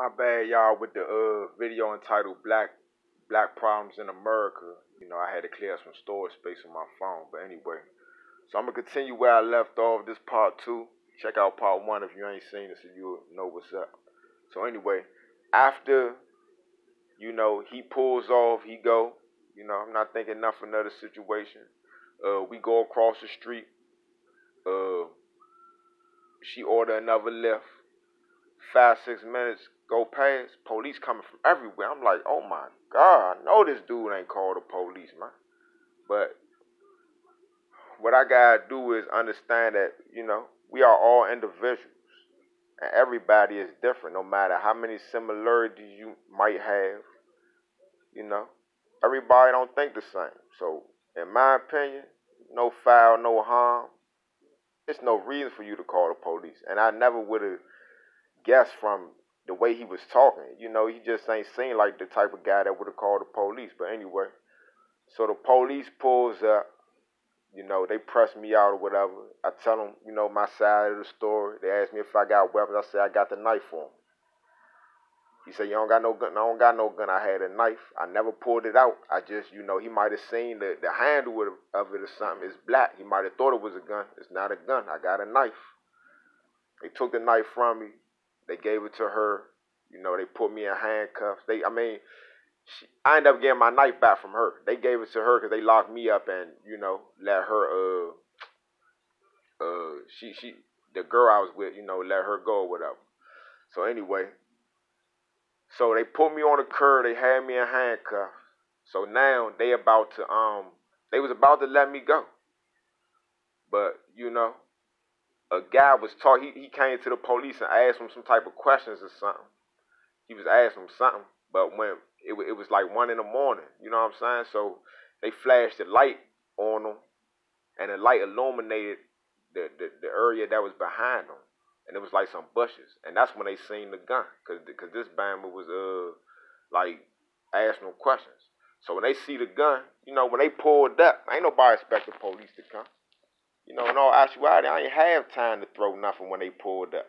My bad, y'all, with the video entitled Black Problems in America. I had to clear some storage space on my phone. But anyway, so I'm gonna continue where I left off. This part two. Check out part one if you ain't seen it, so you'll know what's up. So anyway, after he pulls off, he go. I'm not thinking nothing of the situation. We go across the street. Uh, she order another lift. 5-6 minutes go past, police coming from everywhere. I'm like, oh my God, I know this dude ain't called the police, man. But what I gotta do is understand that, we are all individuals. And everybody is different, no matter how many similarities you might have, you know. Everybody don't think the same. So, in my opinion, no foul, no harm. It's no reason for you to call the police. And I never would have guessed from the way he was talking. He just ain't seem like the type of guy that would have called the police. But anyway, so the police pulls up. They press me out or whatever. I tell them, my side of the story. They ask me if I got weapons. I say I got the knife for him. He said, you don't got no gun? I don't got no gun. I had a knife. I never pulled it out. I just, he might have seen the handle of it or something. It's black. He might have thought it was a gun. It's not a gun. I got a knife. They took the knife from me. They gave it to her. They put me in handcuffs. I ended up getting my knife back from her. They gave it to her because they locked me up and, let her, the girl I was with, let her go or whatever. So anyway, so they put me on the curb. They had me in handcuffs. So now they was about to let me go. But, a guy was talking. He came to the police and asked him some type of questions or something. He was asking him something, but when it was like 1 a.m, you know what I'm saying? So they flashed the light on him, and the light illuminated the area that was behind them, and it was like some bushes, and that's when they seen the gun, cause this bammer was like asking them questions. So when they see the gun, when they pulled up, ain't nobody expect the police to come. In all actuality, I ain't have time to throw nothing when they pulled up.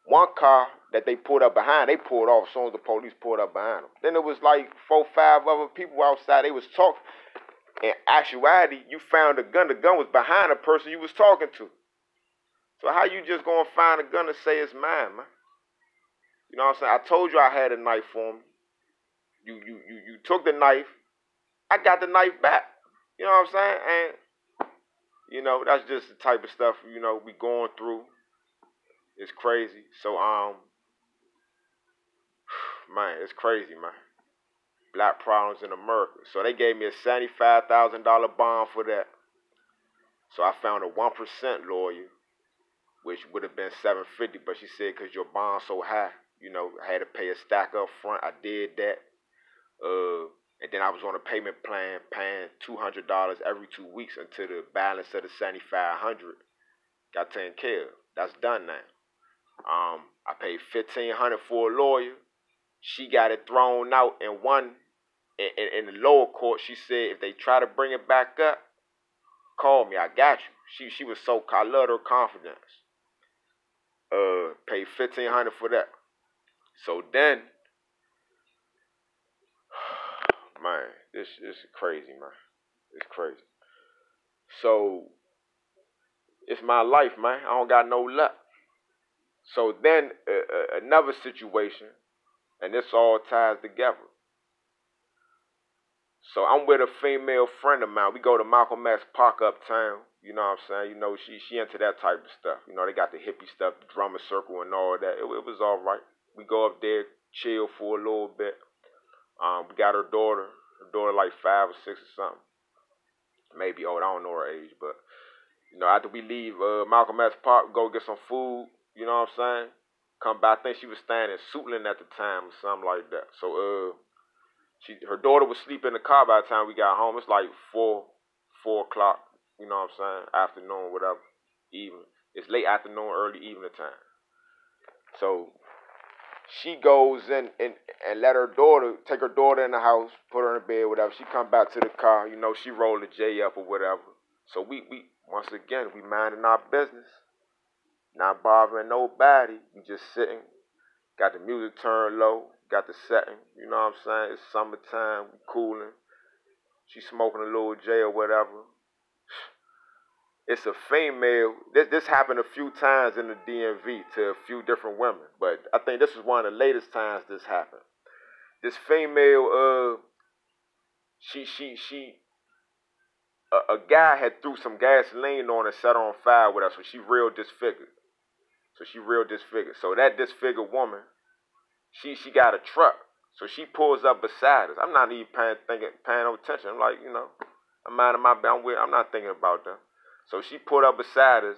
One car that they pulled up behind, they pulled off as soon as the police pulled up behind them. Then it was like 4-5 other people outside. They was talking. In actuality, you found a gun. The gun was behind the person you was talking to. So how you just gonna find a gun and say it's mine, man? You know what I'm saying? I told you I had a knife for me. You took the knife. I got the knife back. You know what I'm saying? And that's just the type of stuff, we going through. It's crazy. So, man, it's crazy, man. Black problems in America. So they gave me a $75,000 bond for that. So I found a 1% lawyer, which would have been $750, but she said because your bond's so high, I had to pay a stack up front. I did that. And then I was on a payment plan paying $200 every 2 weeks until the balance of the $7,500 got taken care of. That's done now. I paid $1,500 for a lawyer. She got it thrown out in the lower court. She said if they try to bring it back up, call me. I got you. She was so, I loved her confidence. Paid $1,500 for that. So then, man, this is crazy, man. It's crazy. So it's my life, man. I don't got no luck. So then another situation, and this all ties together. So I'm with a female friend of mine. We go to Malcolm X Park uptown. You know what I'm saying? She into that type of stuff. They got the hippie stuff, the drummer circle and all that. It was all right. We go up there, chill for a little bit. We got her daughter. Her daughter like 5 or 6 or something. Maybe old. I don't know her age, but after we leave Malcolm X Park, go get some food. You know what I'm saying? Come back. I think she was staying in Suitland at the time or something like that. So her daughter was sleeping in the car by the time we got home. It's like 4 o'clock. You know what I'm saying? Afternoon, whatever. Evening. It's late afternoon, early evening time. So she goes in and let her daughter, take her daughter in the house, put her in the bed, whatever. She come back to the car, she rolled the J up or whatever. So we once again, we minding our business. Not bothering nobody. We just sitting, Got the music turned low. Got the setting. You know what I'm saying? It's summertime. We cooling. She smoking a little J or whatever. It's a female. This happened a few times in the DMV to a few different women, but I think this is one of the latest times this happened. This female, a guy had threw some gasoline on and set on fire with her, so she real disfigured. So that disfigured woman, she got a truck, so she pulls up beside us. I'm not even paying no attention. I'm like, I'm minding my business. I'm not thinking about them. So she pulled up beside us.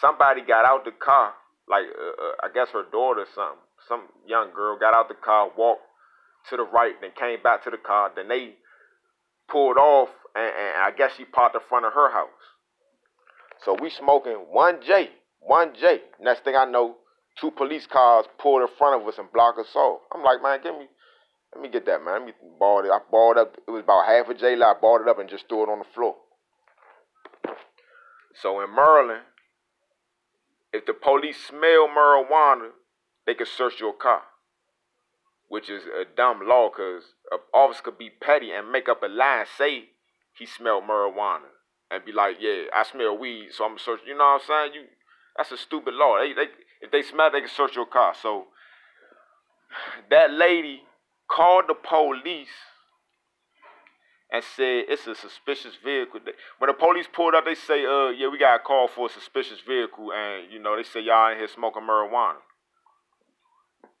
Somebody got out the car, like I guess her daughter or something. Some young girl got out the car, walked to the right, then came back to the car. Then they pulled off, and I guess she parked in front of her house. So we smoking 1J. Next thing I know, 2 police cars pulled in front of us and blocked us off. I'm like, man, let me get that, man. Let me ball it. I balled up. It was about half a J. I balled it up and just threw it on the floor. So in Maryland, if the police smell marijuana, they can search your car, which is a dumb law because an officer could be petty and make up a lie and say he smelled marijuana and be like, yeah, I smell weed, so I'm going to search. You know what I'm saying? That's a stupid law. If they smell it, they can search your car. So that lady called the police and said it's a suspicious vehicle. When the police pulled up, they say, yeah, we got a call for a suspicious vehicle, and, they say y'all in here smoking marijuana.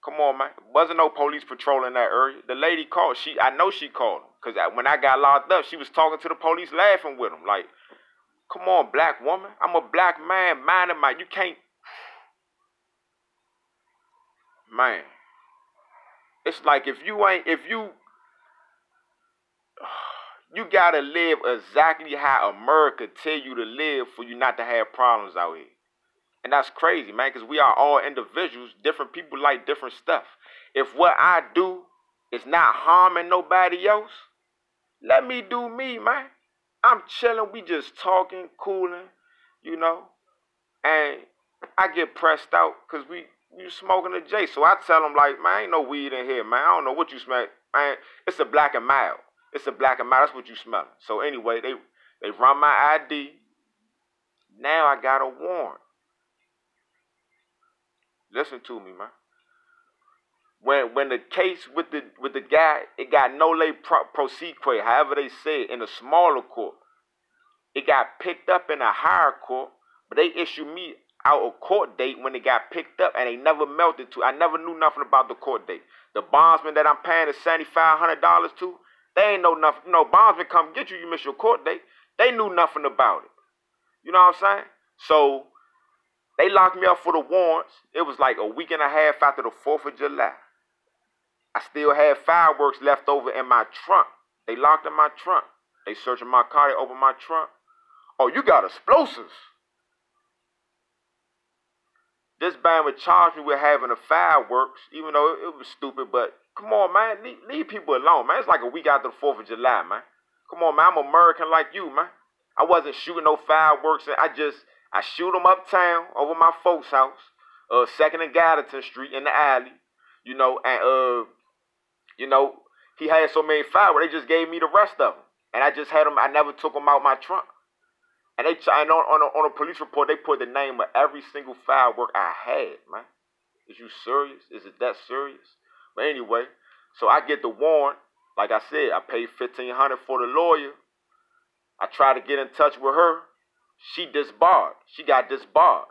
Come on, man. Wasn't no police patrolling that area. The lady called. I know she called him, because when I got locked up, she was talking to the police, laughing with them. Like, come on, black woman. I'm a black man, minding you can't. Man. It's like you gotta live exactly how America tell you to live for you not to have problems out here. And that's crazy, man, because we are all individuals. Different people like different stuff. If what I do is not harming nobody else, let me do me, man. I'm chilling. We just talking, cooling, and I get pressed out because we smoking a J. So I tell them, like, man, ain't no weed in here, man. I don't know what you smell. Man, it's a black and mild. That's what you smell. So anyway, they run my ID. Now I got a warrant. Listen to me, man. When the case with the guy, it got nolle prosequi, however they say it, in a smaller court. It got picked up in a higher court, but they issued me out a court date when it got picked up, and they never melted to. I never knew nothing about the court date. The bondsman that I'm paying the $7,500 to, they ain't know nothing. No bondsman come get you. You miss your court date. They knew nothing about it. You know what I'm saying? So they locked me up for the warrants. It was like a week and a half after the 4th of July. I still had fireworks left over in my trunk. They locked in my trunk. They searching my car. They opened my trunk. Oh, you got explosives. This band would charge me with having the fireworks, even though it was stupid. But come on, man, leave people alone, man. It's like a week after the 4th of July, man. Come on, man, I'm American like you, man. I wasn't shooting no fireworks. I shoot them uptown over my folks' house, 2nd and Gallatin Street in the alley, and he had so many fireworks, they just gave me the rest of them. And I just had them, I never took them out my trunk. And on a police report, they put the name of every single firework I had, man. Is you serious? Is it that serious? But anyway, so I get the warrant. Like I said, I paid $1,500 for the lawyer. I tried to get in touch with her. She disbarred. She got disbarred.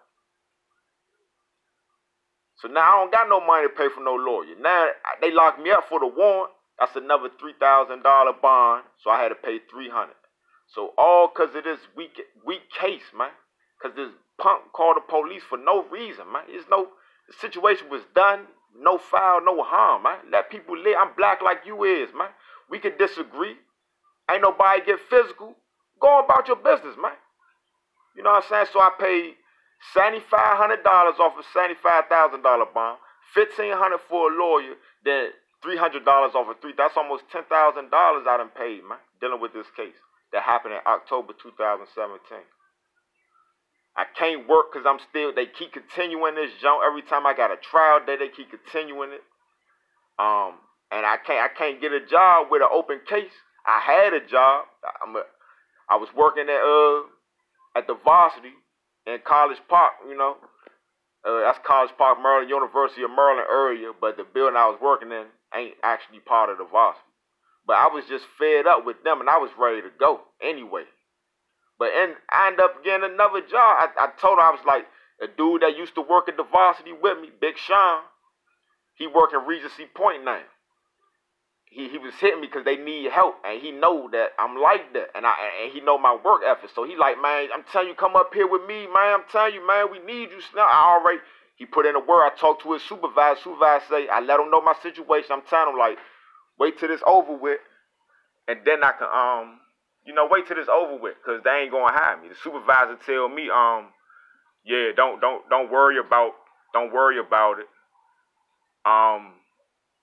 So now I don't got no money to pay for no lawyer. Now they locked me up for the warrant. That's another $3,000 bond. So I had to pay $300. So all because of this weak case, man. Because this punk called the police for no reason, man. The situation was done. No foul, no harm, man. Let people live. I'm black like you is, man. We can disagree. Ain't nobody get physical. Go about your business, man. You know what I'm saying? So I paid $7,500 off a $75,000 bond, $1,500 for a lawyer, then $300 off of $3,000. That's almost $10,000 I done paid, man, dealing with this case that happened in October 2017. I can't work because they keep continuing this jump. Every time I got a trial day, they keep continuing it. And I can't get a job with an open case. I had a job. I was working at the Varsity in College Park, you know. That's College Park, Maryland, University of Maryland area, but the building I was working in ain't actually part of the Varsity. But I was just fed up with them, and I was ready to go anyway. But I ended up getting another job. I told her, I was like, a dude that used to work at the Varsity with me, Big Sean, he work in Regency Point now. He was hitting me because they need help, and he know that I'm like that, and he know my work ethic. So he like, man, I'm telling you, come up here with me, man. I'm telling you, man, we need you. He put in a word. I talked to his supervisor. Supervisor say, I let him know my situation. I'm telling him, like, wait till this over with, and then I can, wait till this over with, because they ain't gonna hire me. The supervisor tell me, yeah, don't worry about it.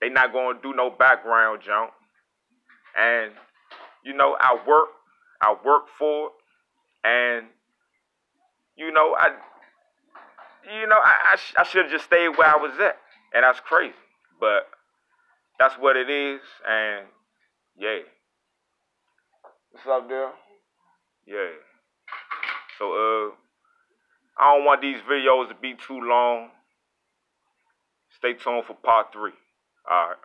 They not gonna do no background jump. And, I work for it. And, I should have just stayed where I was at. And that's crazy. But that's what it is. And, yeah. What's up, there? Yeah. So, I don't want these videos to be too long. Stay tuned for part 3. All right.